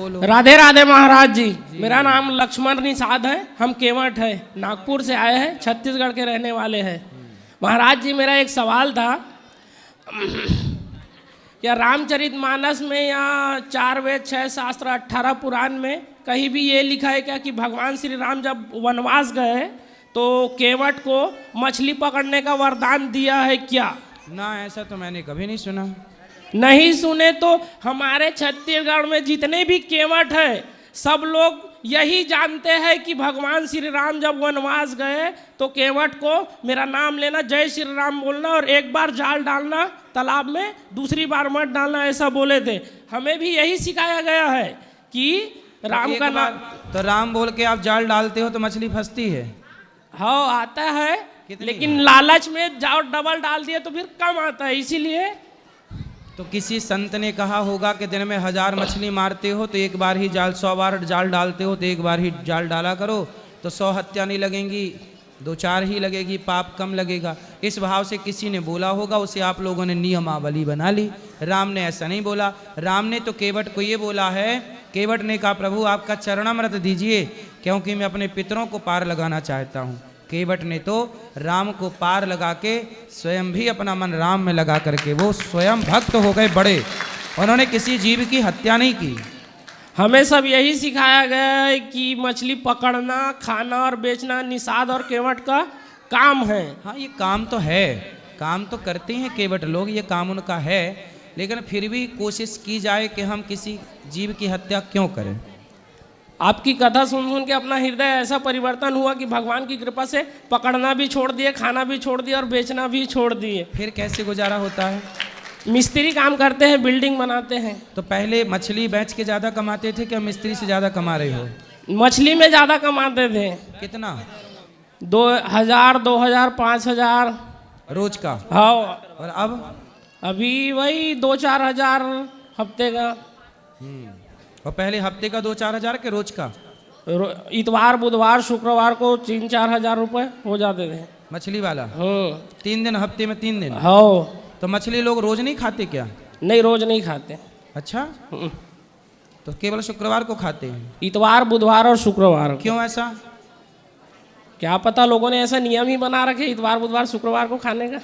बोलो। राधे राधे महाराज जी। मेरा नाम लक्ष्मण निषाद है। हम केवट है, नागपुर से आए हैं, छत्तीसगढ़ के रहने वाले हैं। महाराज जी मेरा एक सवाल था, क्या रामचरितमानस में या 4 वेद 6 शास्त्र 18 पुराण में कहीं भी ये लिखा है क्या कि भगवान श्री राम जब वनवास गए तो केवट को मछली पकड़ने का वरदान दिया है क्या? ना, ऐसा तो मैंने कभी नहीं सुना। नहीं सुने तो हमारे छत्तीसगढ़ में जितने भी केवट है सब लोग यही जानते हैं कि भगवान श्री राम जब वनवास गए तो केवट को मेरा नाम लेना, जय श्री राम बोलना और एक बार जाल डालना तालाब में, दूसरी बार मत डालना, ऐसा बोले थे। हमें भी यही सिखाया गया है कि राम का नाम। तो राम बोल के आप जाल डालते हो तो मछली फंसती है? हाँ आता है, लेकिन लालच में जाओ डबल डाल दिए तो फिर कम आता है, इसीलिए। तो किसी संत ने कहा होगा कि दिन में 1000 मछली मारते हो तो एक बार ही जाल, 100 बार जाल डालते हो तो एक बार ही जाल डाला करो, तो 100 हत्या नहीं लगेंगी, 2-4 ही लगेगी, पाप कम लगेगा। इस भाव से किसी ने बोला होगा, उसे आप लोगों ने नियमावली बना ली। राम ने ऐसा नहीं बोला। राम ने तो केवट को ये बोला है, केवट ने कहा प्रभु आपका चरणामृत दीजिए क्योंकि मैं अपने पितरों को पार लगाना चाहता हूँ। केवट ने तो राम को पार लगा के स्वयं भी अपना मन राम में लगा करके वो स्वयं भक्त हो गए बड़े। उन्होंने किसी जीव की हत्या नहीं की। हमें सब यही सिखाया गया है कि मछली पकड़ना, खाना और बेचना निषाद और केवट का काम है। हाँ, ये काम तो है, काम तो करते हैं केवट लोग, ये काम उनका है, लेकिन फिर भी कोशिश की जाए कि हम किसी जीव की हत्या क्यों करें। आपकी कथा सुन सुन के अपना हृदय ऐसा परिवर्तन हुआ कि भगवान की कृपा से पकड़ना भी छोड़ दिए, खाना भी छोड़ दिए और बेचना भी छोड़ दिए। फिर कैसे गुजारा होता है? मिस्त्री काम करते हैं, बिल्डिंग बनाते हैं। तो पहले मछली बेच के ज़्यादा कमाते थे क्या मिस्त्री से ज़्यादा कमा रहे हो? मछली में ज़्यादा कमाते थे। कितना? 2000, 2000, 5000 रोज का? हाँ। और अब? अभी वही 2-4 हजार हफ्ते का। और पहले हफ्ते का 2-4 हजार के रोज का? इतवार, बुधवार, शुक्रवार को 3-4 हजार रुपए हो जाते थे। मछली वाला? हाँ। 3 दिन हफ्ते में 3 दिन? हाँ। तो मछली लोग रोज नहीं खाते क्या? नहीं, रोज नहीं खाते। अच्छा, तो केवल शुक्रवार को खाते हैं? इतवार, बुधवार और शुक्रवार। क्यों ऐसा? क्या पता, लोगों ने ऐसा नियम ही बना रखे इतवार, बुधवार, शुक्रवार को खाने का।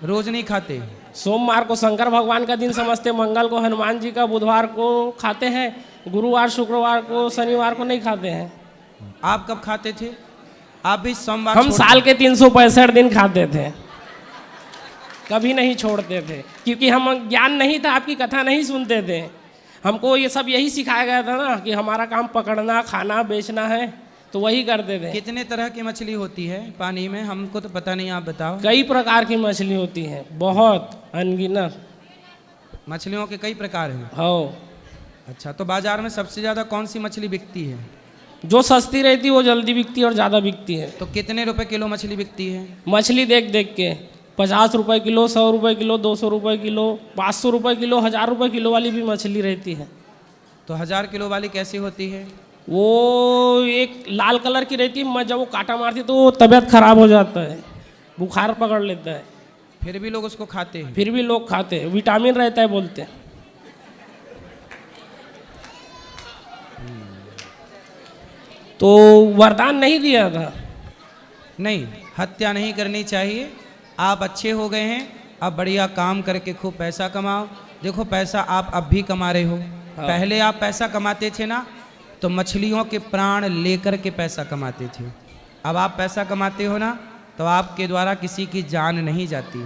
रोज नहीं खाते? सोमवार को शंकर भगवान का दिन समझते, मंगल को हनुमान जी का, बुधवार को खाते हैं, गुरुवार शुक्रवार को, शनिवार को नहीं खाते हैं। आप कब खाते थे? आप भी सोमवार? हम साल के 365 दिन खाते थे, कभी नहीं छोड़ते थे, क्योंकि हम ज्ञान नहीं था, आपकी कथा नहीं सुनते थे। हमको ये सब यही सिखाया गया था ना कि हमारा काम पकड़ना, खाना, बेचना है, तो वही करते थे। कितने तरह की मछली होती है पानी में? हमको तो पता नहीं, आप बताओ। कई प्रकार की मछली होती है, बहुत अनगिनत मछलियों के कई प्रकार हैं। हो। अच्छा, तो बाजार में सबसे ज्यादा कौन सी मछली बिकती है? जो सस्ती रहती है वो जल्दी बिकती है और ज़्यादा बिकती है। तो कितने रुपए किलो मछली बिकती है? मछली देख देख के 50 रुपए किलो, 100 रुपए किलो, 200 रुपए किलो, 500 रुपए किलो, 1000 रुपए किलो वाली भी मछली रहती है। तो 1000 किलो वाली कैसी होती है? वो एक लाल कलर की रहती है, जब वो कांटा मारती है तो वो तबीयत खराब हो जाता है, बुखार पकड़ लेता है। फिर भी लोग उसको खाते हैं? फिर भी लोग खाते हैं, विटामिन रहता है बोलते हैं। तो वरदान नहीं दिया था। नहीं, हत्या नहीं करनी चाहिए। आप अच्छे हो गए हैं, अब बढ़िया काम करके खूब पैसा कमाओ। देखो, पैसा आप अब भी कमा रहे हो। हाँ। पहले आप पैसा कमाते थे ना, तो मछलियों के प्राण लेकर के पैसा कमाते थे। अब आप पैसा कमाते हो ना, तो आपके द्वारा किसी की जान नहीं जाती।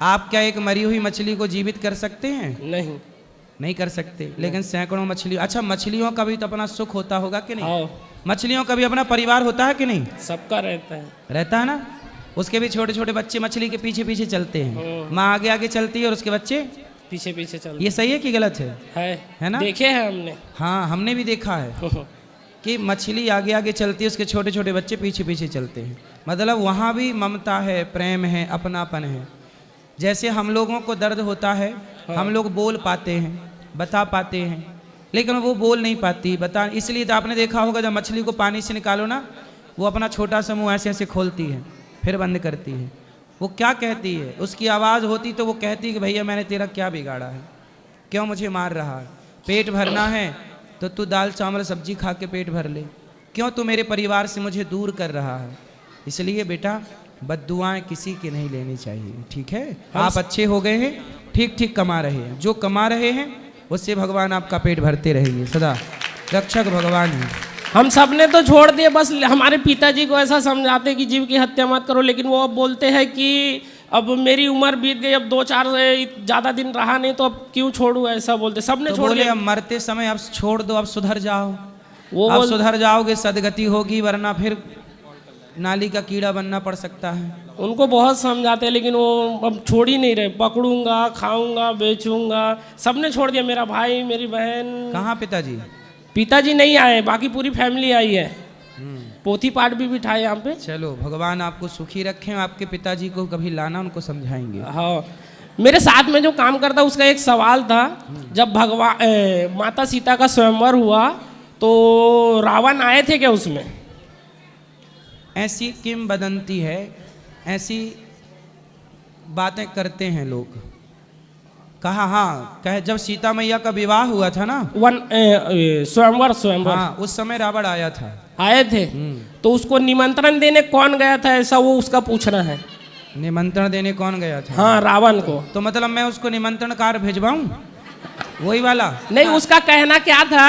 आप क्या एक मरी हुई मछली को जीवित कर सकते हैं? नहीं, नहीं कर सकते। लेकिन सैकड़ों मछली, अच्छा मछलियों का भी तो अपना सुख होता होगा कि नहीं? हाँ। मछलियों का भी अपना परिवार होता है कि नहीं? सबका रहता है। रहता है ना। उसके भी छोटे छोटे बच्चे मछली के पीछे पीछे चलते हैं। माँ आगे आगे चलती है और उसके बच्चे पीछे पीछे चल। ये सही है कि गलत है ना? देखे हैं हमने। हाँ, हमने भी देखा है कि मछली आगे आगे चलती है, उसके छोटे छोटे बच्चे पीछे पीछे चलते हैं। मतलब वहाँ भी ममता है, प्रेम है, अपनापन है। जैसे हम लोगों को दर्द होता है, हम लोग बोल पाते हैं, बता पाते हैं, लेकिन वो बोल नहीं पाती, बता। इसलिए तो आपने देखा होगा, जब मछली को पानी से निकालो ना, वो अपना छोटा सा मुँह ऐसे ऐसे खोलती है, फिर बंद करती है। वो क्या कहती है? उसकी आवाज़ होती तो वो कहती कि भैया मैंने तेरा क्या बिगाड़ा है, क्यों मुझे मार रहा है? पेट भरना है तो तू दाल चावल सब्जी खा के पेट भर ले, क्यों तू मेरे परिवार से मुझे दूर कर रहा है? इसलिए बेटा बद्दुआएं किसी की नहीं लेनी चाहिए, ठीक है? आप अच्छे हो गए हैं, ठीक ठीक कमा रहे हैं, जो कमा रहे हैं उससे भगवान आपका पेट भरते रहेंगे, सदा रक्षक भगवान है। हम सब ने तो छोड़ दिए, बस हमारे पिताजी को ऐसा समझाते कि जीव की हत्या मत करो, लेकिन वो अब बोलते हैं कि अब मेरी उम्र बीत गई, अब 2-4 ज़्यादा दिन रहा नहीं तो अब क्यों छोड़ूं, ऐसा बोलते। सबने तो छोड़ बोले दिया। अब मरते समय अब छोड़ दो, अब सुधर जाओ, वो अब सुधर जाओगे सदगति होगी, वरना फिर नाली का कीड़ा बनना पड़ सकता है। उनको बहुत समझाते हैं लेकिन वो अब छोड़ ही नहीं रहे। पकड़ूंगा, खाऊंगा, बेचूंगा, सबने छोड़ दिया। मेरा भाई, मेरी बहन। कहाँ पिताजी? पिताजी नहीं आए, बाकी पूरी फैमिली आई है। पोथी पाठ भी बिठाए यहाँ पे। चलो भगवान आपको सुखी रखें, आपके पिताजी को कभी लाना, उनको समझाएंगे। हाँ, मेरे साथ में जो काम करता उसका एक सवाल था। जब भगवान माता सीता का स्वयंवर हुआ तो रावण आए थे क्या उसमें? ऐसी किंवदंती है, ऐसी बातें करते हैं लोग। कहा हाँ, कहे जब सीता मैया का विवाह हुआ था ना, स्वयंवर हाँ, उस समय रावण आया था। आए थे तो उसको निमंत्रण देने कौन गया था, ऐसा वो उसका पूछना है। निमंत्रण देने कौन गया था? हाँ, रावण को। तो मतलब मैं उसको निमंत्रण कार्ड भिजवाऊं, वही वाला? नहीं, उसका कहना क्या था,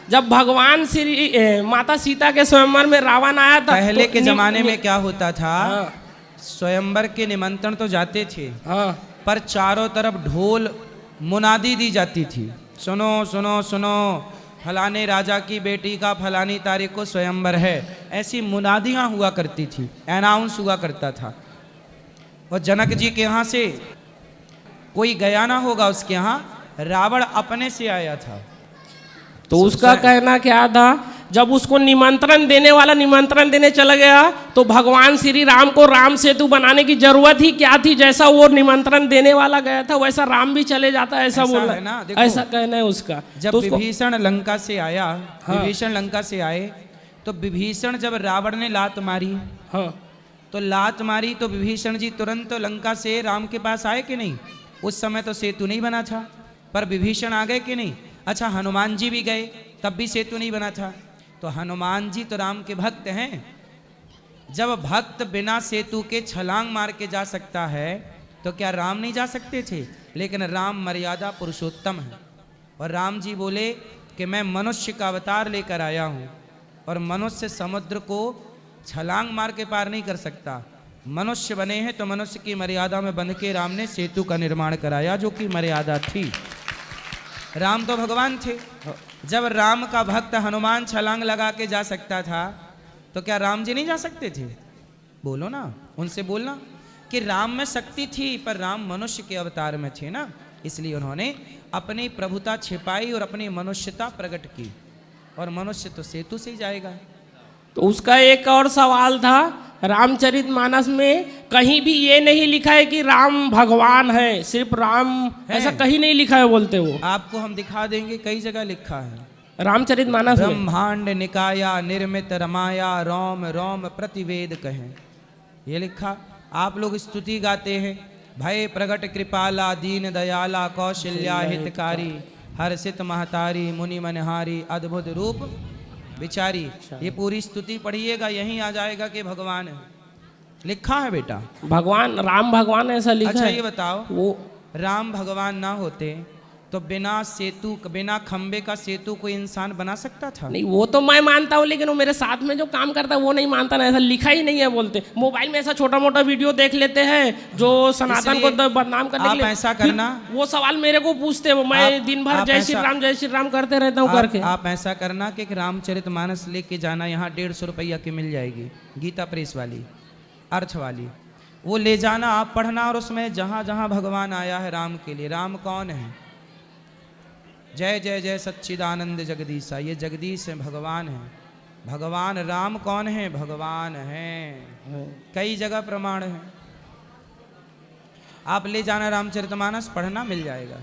जब भगवान श्री माता सीता के स्वयंवर में रावण आया था पहले तो के जमाने में क्या होता था, हाँ, स्वयंवर के निमंत्रण तो जाते थे, हाँ, पर चारों तरफ ढोल मुनादी दी जाती थी, सुनो सुनो सुनो, फलाने राजा की बेटी का फलानी तारीख को स्वयंवर है, ऐसी मुनादियाँ हुआ करती थी, अनाउंस हुआ करता था। और जनक जी के यहाँ से कोई गया ना होगा, उसके यहाँ रावण अपने से आया था। तो उसका कहना क्या था, जब उसको निमंत्रण देने वाला निमंत्रण देने चला गया तो भगवान श्री राम को राम सेतु बनाने की जरूरत ही क्या थी? जैसा वो निमंत्रण देने वाला गया था वैसा राम भी चले जाता, ऐसा बोला है ना। ऐसा कहना है उसका। जब तो विभीषण लंका से आया, हाँ, विभीषण लंका से आए तो विभीषण जब रावण ने लात मारी, हाँ, तो लात मारी तो विभीषण जी तुरंत लंका से राम के पास आए कि नहीं? उस समय तो सेतु नहीं बना था, पर विभीषण आ गए कि नहीं? अच्छा, हनुमान जी भी गए, तब भी सेतु नहीं बना था। तो हनुमान जी तो राम के भक्त हैं। जब भक्त बिना सेतु के छलांग मार के जा सकता है तो क्या राम नहीं जा सकते थे? लेकिन राम मर्यादा पुरुषोत्तम है, और राम जी बोले कि मैं मनुष्य का अवतार लेकर आया हूँ, और मनुष्य समुद्र को छलांग मार के पार नहीं कर सकता। मनुष्य बने हैं तो मनुष्य की मर्यादा में बंध के राम ने सेतु का निर्माण कराया, जो कि मर्यादा थी। राम तो भगवान थे। जब राम का भक्त हनुमान छलांग लगा के जा सकता था तो क्या राम जी नहीं जा सकते थे? बोलो ना, उनसे बोलना कि राम में शक्ति थी, पर राम मनुष्य के अवतार में थे ना, इसलिए उन्होंने अपनी प्रभुता छिपाई और अपनी मनुष्यता प्रकट की, और मनुष्य तो सेतु से ही जाएगा। तो उसका एक और सवाल था, रामचरितमानस में कहीं भी ये नहीं लिखा है कि राम भगवान है, सिर्फ राम है। ऐसा कहीं नहीं लिखा है बोलते वो। आपको हम दिखा देंगे, कई जगह लिखा है रामचरितमानस में। ब्रह्मांड निकाया निर्मित रमाया, रोम रोम प्रतिवेद कहें, ये लिखा। आप लोग स्तुति गाते हैं, भय प्रगट कृपाला दीन दयाला कौशल्या हितकारी, हर्षित महतारी मुनि मनहारी अद्भुत रूप विचारी। ये पूरी स्तुति पढ़िएगा, यहीं आ जाएगा कि भगवान है, लिखा है बेटा। भगवान राम भगवान ऐसा लिखा अच्छा है। ये बताओ, वो राम भगवान ना होते तो बिना सेतु, बिना खंबे का सेतु कोई इंसान बना सकता था? नहीं, वो तो मैं मानता हूँ, लेकिन वो मेरे साथ में जो काम करता है वो नहीं मानता ना, ऐसा लिखा ही नहीं है बोलते। मोबाइल में ऐसा छोटा मोटा वीडियो देख लेते हैं जो सनातन को बदनाम करने के लिए। आप ऐसा करना, वो सवाल मेरे को पूछते हैं, मैं दिन भर जय श्री राम करते रहता हूँ करके। आप ऐसा करना कि रामचरितमानस लेके जाना, यहाँ 150 रुपया की मिल जाएगी, गीता प्रेस वाली, अर्थ वाली, वो ले जाना, आप पढ़ना, और उसमें जहाँ जहाँ भगवान आया है राम के लिए, राम कौन है, जय जय जय सच्चिदानंद जगदीशा, ये जगदीश है, भगवान है। भगवान राम कौन है? भगवान है, कई जगह प्रमाण है। आप ले जाना रामचरितमानस, पढ़ना, मिल जाएगा।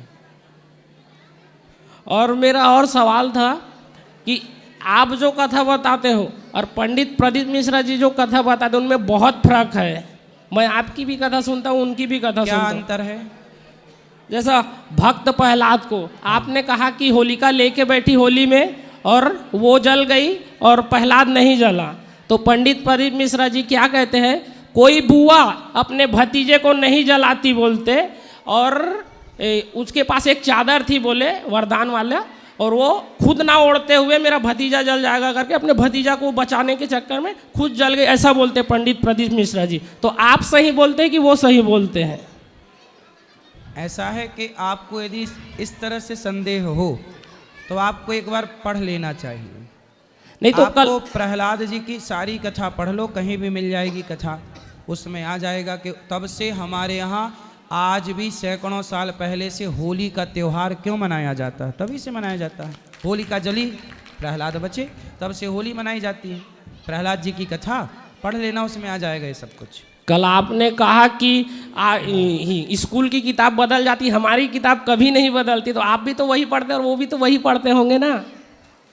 और मेरा और सवाल था कि आप जो कथा बताते हो और पंडित प्रदीप मिश्रा जी जो कथा बताते हैं उनमें बहुत फर्क है। मैं आपकी भी कथा सुनता हूँ, उनकी भी कथा सुनता हूँ। क्या अंतर है? जैसा भक्त प्रहलाद को आपने कहा कि होलिका लेके बैठी होली में और वो जल गई और प्रहलाद नहीं जला, तो पंडित प्रदीप मिश्रा जी क्या कहते हैं, कोई बुआ अपने भतीजे को नहीं जलाती बोलते, और उसके पास एक चादर थी बोले वरदान वाला, और वो खुद ना ओढ़ते हुए मेरा भतीजा जल जाएगा करके अपने भतीजा को बचाने के चक्कर में खुद जल गए, ऐसा बोलते पंडित प्रदीप मिश्रा जी। तो आप सही बोलते हैं कि वो सही बोलते हैं? ऐसा है कि आपको यदि इस तरह से संदेह हो तो आपको एक बार पढ़ लेना चाहिए। नहीं तो आपको प्रहलाद जी की सारी कथा पढ़ लो, कहीं भी मिल जाएगी कथा, उसमें आ जाएगा कि तब से हमारे यहाँ आज भी सैकड़ों साल पहले से होली का त्यौहार क्यों मनाया जाता है, तभी से मनाया जाता है। होली का जली प्रहलाद बचे, तब से होली मनाई जाती है। प्रहलाद जी की कथा पढ़ लेना, उसमें आ जाएगा ये सब कुछ। कल आपने कहा कि स्कूल की किताब बदल जाती, हमारी किताब कभी नहीं बदलती, तो आप भी तो वही पढ़ते और वो भी तो वही पढ़ते होंगे ना।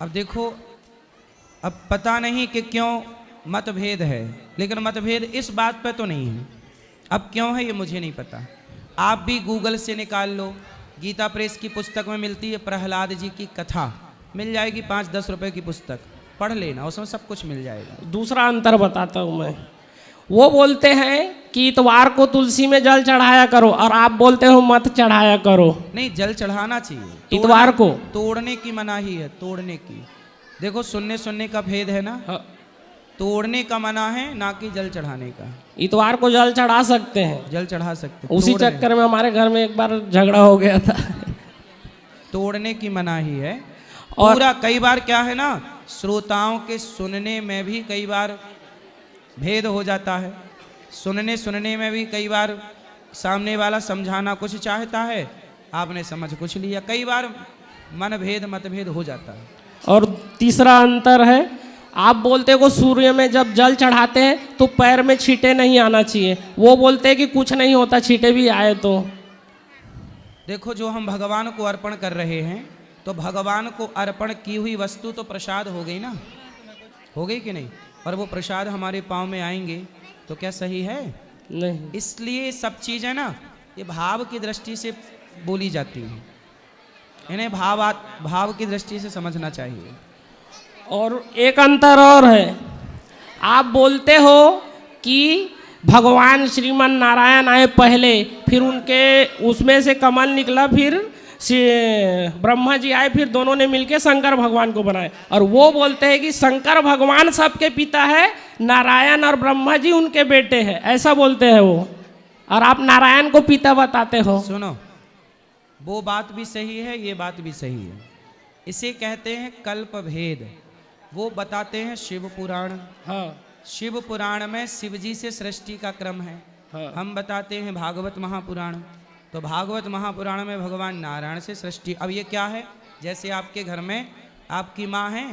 अब देखो, अब पता नहीं कि क्यों मतभेद है, लेकिन मतभेद इस बात पे तो नहीं है। अब क्यों है ये मुझे नहीं पता, आप भी गूगल से निकाल लो, गीता प्रेस की पुस्तक में मिलती है प्रहलाद जी की कथा, मिल जाएगी 5-10 रुपए की पुस्तक, पढ़ लेना, उसमें सब कुछ मिल जाएगा। दूसरा अंतर बताता हूँ मैं, वो बोलते हैं कि इतवार को तुलसी में जल चढ़ाया करो, और आप बोलते हो मत चढ़ाया करो। नहीं, जल चढ़ाना चाहिए, इतवार को तोड़ने की मनाही है, तोड़ने की। देखो सुनने का भेद है ना, हाँ। तोड़ने का मना है, ना कि जल चढ़ाने का। इतवार को जल चढ़ा सकते हैं, जल चढ़ा सकते हैं, उसी चक्कर में हमारे घर में एक बार झगड़ा हो गया था। तोड़ने की मनाही है। और पूरा कई बार क्या है ना, श्रोताओं के सुनने में भी कई बार भेद हो जाता है, सुनने में भी कई बार सामने वाला समझाना कुछ चाहता है, आपने समझ कुछ लिया, कई बार मन भेद मतभेद हो जाता है। और तीसरा अंतर है, आप बोलते हो सूर्य में जब जल चढ़ाते हैं तो पैर में छींटे नहीं आना चाहिए, वो बोलते हैं कि कुछ नहीं होता छींटे भी आए तो। देखो, जो हम भगवान को अर्पण कर रहे हैं, तो भगवान को अर्पण की हुई वस्तु तो प्रसाद हो गई ना, हो गई कि नहीं? और वो प्रसाद हमारे पाँव में आएंगे तो क्या सही है? नहीं। इसलिए सब चीज़ें ना ये भाव की दृष्टि से बोली जाती हैं, इन्हें भाव की दृष्टि से समझना चाहिए। और एक अंतर और है, आप बोलते हो कि भगवान श्रीमन नारायण आए पहले, फिर उनके उसमें से कमल निकला, फिर ब्रह्मा जी आए, फिर दोनों ने मिलके शंकर भगवान को बनाए। और वो बोलते हैं कि शंकर भगवान सबके पिता है, नारायण और ब्रह्मा जी उनके बेटे हैं, ऐसा बोलते हैं वो, और आप नारायण को पिता बताते हो। सुनो, वो बात भी सही है, ये बात भी सही है, इसे कहते हैं कल्प भेद। वो बताते हैं शिव पुराण। हाँ। शिव पुराण में शिव जी से सृष्टि का क्रम है। हाँ। हम बताते हैं भागवत महापुराण, तो भागवत महापुराण में भगवान नारायण से सृष्टि। अब ये क्या है, जैसे आपके घर में आपकी माँ है,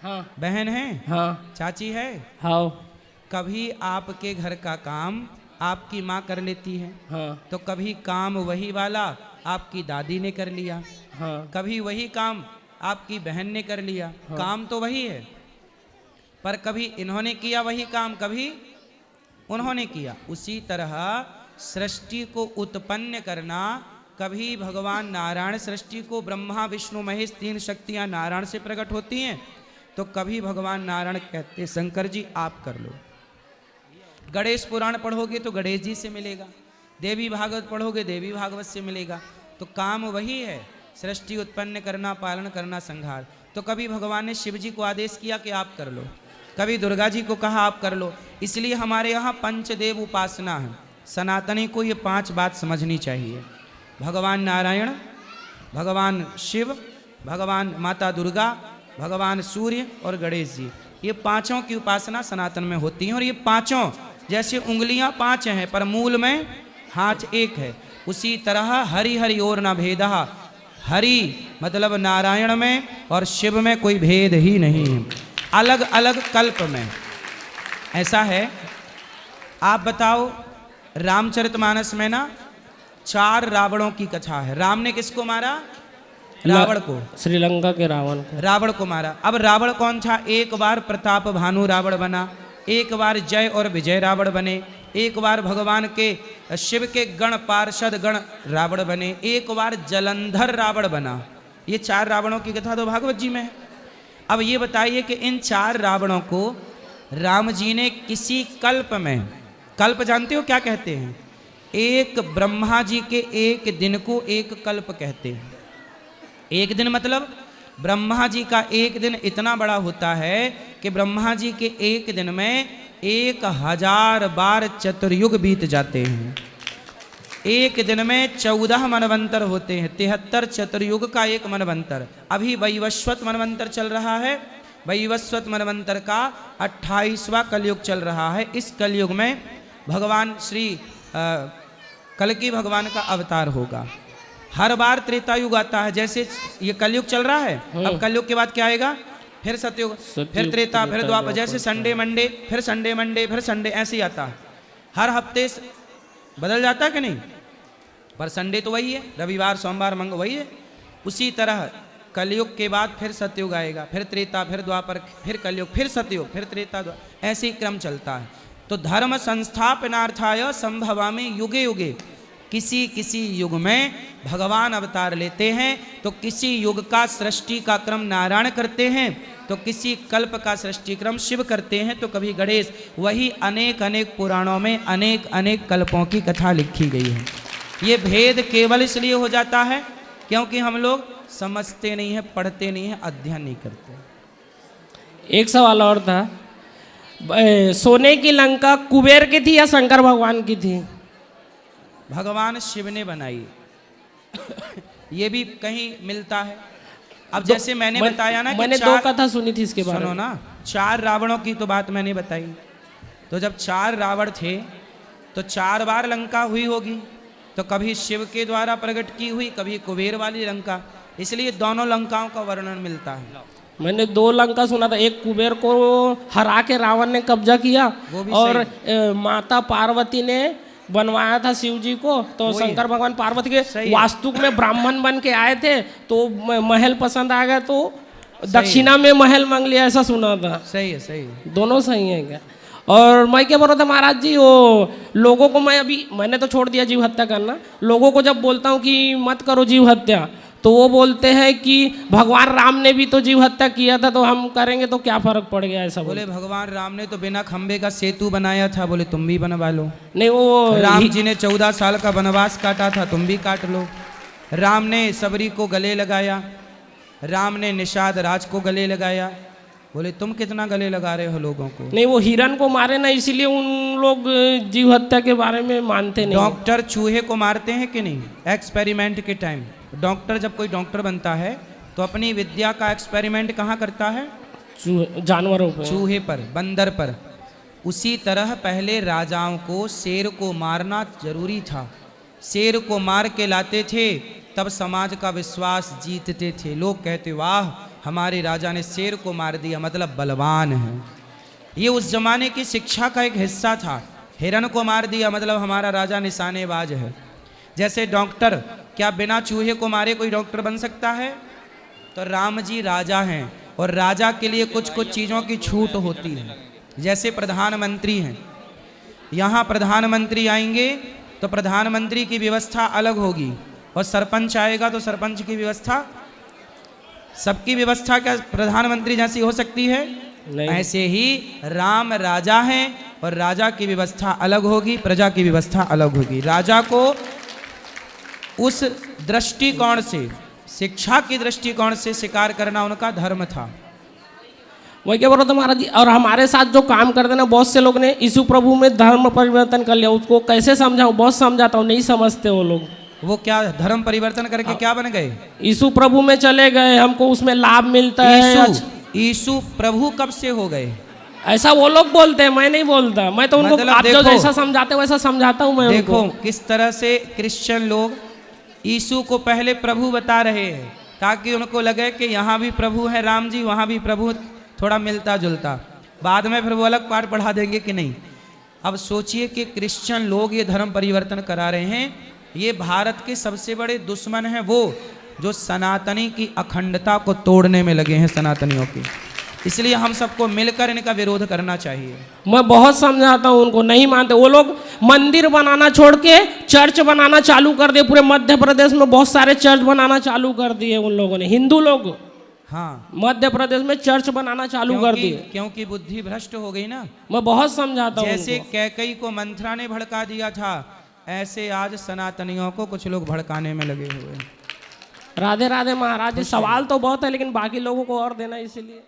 हाँ, बहन है, हाँ, चाची है, हाँ, कभी आपके घर का काम आपकी माँ कर लेती है, हाँ, तो कभी काम वही वाला आपकी दादी ने कर लिया, हाँ, कभी वही काम आपकी बहन ने कर लिया। हाँ। काम तो वही है, पर कभी इन्होंने किया वही काम, कभी उन्होंने किया। उसी तरह सृष्टि को उत्पन्न करना, कभी भगवान नारायण सृष्टि को, ब्रह्मा विष्णु महेश 3 शक्तियां नारायण से प्रकट होती हैं, तो कभी भगवान नारायण कहते शंकर जी आप कर लो। गणेश पुराण पढ़ोगे तो गणेश जी से मिलेगा, देवी भागवत पढ़ोगे देवी भागवत से मिलेगा। तो काम वही है, सृष्टि उत्पन्न करना, पालन करना, संहार। तो कभी भगवान ने शिव जी को आदेश किया कि आप कर लो, कभी दुर्गा जी को कहा आप कर लो। इसलिए हमारे यहाँ पंचदेव उपासना है। सनातनी को ये 5 बात समझनी चाहिए, भगवान नारायण, भगवान शिव, भगवान माता दुर्गा, भगवान सूर्य और गणेश जी, ये 5 की उपासना सनातन में होती है। और ये 5 जैसे उंगलियां 5 हैं पर मूल में हाथ एक है, उसी तरह हरि हरि और न भेदः, हरि मतलब नारायण में और शिव में कोई भेद ही नहीं है, अलग अलग कल्प में। ऐसा है, आप बताओ, रामचरितमानस में ना 4 रावणों की कथा है। राम ने किसको मारा? रावण को, श्रीलंका के रावण को, रावण को मारा। अब रावण कौन था? एक बार प्रताप भानु रावण बना, एक बार जय और विजय रावण बने, एक बार भगवान के शिव के गण पार्षद गण रावण बने, एक बार जलंधर रावण बना। ये 4 रावणों की कथा तो भागवत जी में है। अब ये बताइए कि इन 4 रावणों को राम जी ने किसी कल्प में, कल्प जानते हो क्या कहते हैं? एक ब्रह्मा जी के एक दिन को एक कल्प कहते हैं। एक दिन मतलब ब्रह्मा जी का एक दिन इतना बड़ा होता है कि ब्रह्मा जी के एक दिन में 1000 बार चतुर्युग बीत जाते हैं। एक दिन में 14 मनवंतर होते हैं, 73 चतुर्युग का एक मनवंतर। अभी वैवस्वत मनवंतर चल रहा है, वैवस्वत मनवंतर का 28वां कलयुग चल रहा है। इस कलयुग में भगवान श्री कल्कि भगवान का अवतार होगा। हर बार त्रेता युग आता है, जैसे ये कलयुग चल रहा है, अब कलयुग के बाद क्या आएगा? फिर सतयुग, फिर त्रेता, फिर द्वापर। जैसे संडे मंडे, फिर संडे मंडे, फिर संडे, ऐसे ही आता है। हर हफ्ते बदल जाता है कि नहीं? पर संडे तो वही है, रविवार सोमवार मंगल वही है। उसी तरह कलयुग के बाद फिर सतयुग आएगा, फिर त्रेता, फिर द्वापर, फिर कलयुग, फिर सतयुग, फिर त्रेता, द्वापर, ऐसे ही क्रम चलता है। तो धर्म संस्थापनार्थाय संभवामि युगे युगे, किसी किसी युग में भगवान अवतार लेते हैं। तो किसी युग का सृष्टि का क्रम नारायण करते हैं, तो किसी कल्प का सृष्टि क्रम शिव करते हैं, तो कभी गणेश। वही अनेक अनेक पुराणों में अनेक अनेक कल्पों की कथा लिखी गई है। ये भेद केवल इसलिए हो जाता है क्योंकि हम लोग समझते नहीं हैं, पढ़ते नहीं हैं, अध्ययन नहीं करते। एक सवाल और था, सोने की लंका कुबेर की थी या शंकर भगवान की थी? भगवान शिव ने बनाई। ये भी कहीं मिलता है। अब जैसे मैंने बताया ना कि मैंने 2 कथा सुनी थी इसके बारे में। सुनो ना, 4 रावणों की तो बात मैंने बताई। तो जब 4 रावण थे तो 4 बार लंका हुई होगी। तो कभी शिव के द्वारा प्रकट की हुई, कभी कुबेर वाली लंका, इसलिए दोनों लंकाओं का वर्णन मिलता है। मैंने 2 लंका सुना था, एक कुबेर को हरा के रावण ने कब्जा किया, और माता पार्वती ने बनवाया था शिव जी को। तो शंकर भगवान पार्वती के वास्तु में ब्राह्मण बन के आए थे, तो महल पसंद आ गया, तो दक्षिणा में महल मांग लिया, ऐसा सुना था। सही है, सही है। दोनों सही है क्या? और मैं क्या बोल रहा था महाराज जी, वो लोगों को मैंने तो छोड़ दिया जीव हत्या करना। लोगों को जब बोलता हूँ कि मत करो जीव हत्या, तो वो बोलते हैं कि भगवान राम ने भी तो जीव हत्या किया था, तो हम करेंगे तो क्या फर्क पड़ गया? ऐसा बोले भगवान राम ने तो बिना खंबे का सेतु बनाया था, बोले तुम भी बनवा लो। नहीं, वो राम जी ने 14 साल का वनवास काटा था, तुम भी काट लो। राम ने सबरी को गले लगाया, राम ने निषाद राज को गले लगाया, बोले तुम कितना गले लगा रहे हो लोगों को। नहीं, वो हिरन को मारे ना, इसीलिए उन लोग जीव हत्या के बारे में मानते नहीं। डॉक्टर चूहे को मारते हैं कि नहीं? एक्सपेरिमेंट के टाइम डॉक्टर, जब कोई डॉक्टर बनता है तो अपनी विद्या का एक्सपेरिमेंट कहाँ करता है? जानवरों पर, चूहे पर, बंदर पर। उसी तरह पहले राजाओं को शेर को मारना जरूरी था। शेर को मार के लाते थे, तब समाज का विश्वास जीतते थे। लोग कहते वाह हमारे राजा ने शेर को मार दिया, मतलब बलवान है। ये उस जमाने की शिक्षा का एक हिस्सा था। हिरन को मार दिया मतलब हमारा राजा निशानेबाज है। जैसे डॉक्टर, क्या बिना चूहे को मारे कोई डॉक्टर बन सकता है? तो राम जी राजा हैं, और राजा के लिए कुछ कुछ चीज़ों की छूट होती है। जैसे प्रधानमंत्री हैं, यहाँ प्रधानमंत्री आएंगे तो प्रधानमंत्री की व्यवस्था अलग होगी, और सरपंच आएगा तो सरपंच की व्यवस्था, सबकी व्यवस्था क्या प्रधानमंत्री जैसी हो सकती है? नहीं। ऐसे ही राम राजा हैं, और राजा की व्यवस्था अलग होगी, प्रजा की व्यवस्था अलग होगी। राजा को उस दृष्टिकोण से, शिक्षा की दृष्टिकोण से शिकार करना उनका धर्म था। वही क्या बोल रहा था महाराज जी। और हमारे साथ जो काम करते ना, बहुत से लोग ने यीशु प्रभु में धर्म परिवर्तन कर लिया। उसको कैसे समझाऊं? बहुत समझाता हूँ, नहीं समझते वो लोग। वो क्या धर्म परिवर्तन करके क्या बन गए? यीशु प्रभु में चले गए, हमको उसमें लाभ मिलता है। यीशु प्रभु कब से हो गए? ऐसा वो लोग बोलते हैं, मैं नहीं बोलता। मैं तो उनको मतलब आप जो जैसा समझाते वैसा समझाता हूँ मैं। देखो किस तरह से क्रिश्चियन लोग यीशु को पहले प्रभु बता रहे हैं, ताकि उनको लगे कि यहाँ भी प्रभु है राम जी, वहाँ भी प्रभु, थोड़ा मिलता जुलता। बाद में फिर वो अलग पाठ पढ़ा देंगे कि नहीं। अब सोचिए कि क्रिश्चियन लोग ये धर्म परिवर्तन करा रहे हैं। ये भारत के सबसे बड़े दुश्मन हैं वो जो सनातनी की अखंडता को तोड़ने में लगे हैं, सनातनियों की। इसलिए हम सबको मिलकर इनका विरोध करना चाहिए। मैं बहुत समझाता हूँ उनको, नहीं मानते वो लोग। मंदिर बनाना छोड़ के चर्च बनाना चालू कर दिए। पूरे मध्य प्रदेश में बहुत सारे चर्च बनाना चालू कर दिए उन लोगों ने, हिंदू लोग। हाँ, मध्य प्रदेश में चर्च बनाना चालू कर दिए क्योंकि बुद्धि भ्रष्ट हो गई ना। मैं बहुत समझाता हूँ जैसे उनको। कैकई को मंथरा ने भड़का दिया था, ऐसे आज सनातनियों को कुछ लोग भड़काने में लगे हुए हैं। राधे राधे महाराज जी। सवाल तो बहुत है लेकिन बाकी लोगों को और देना, इसीलिए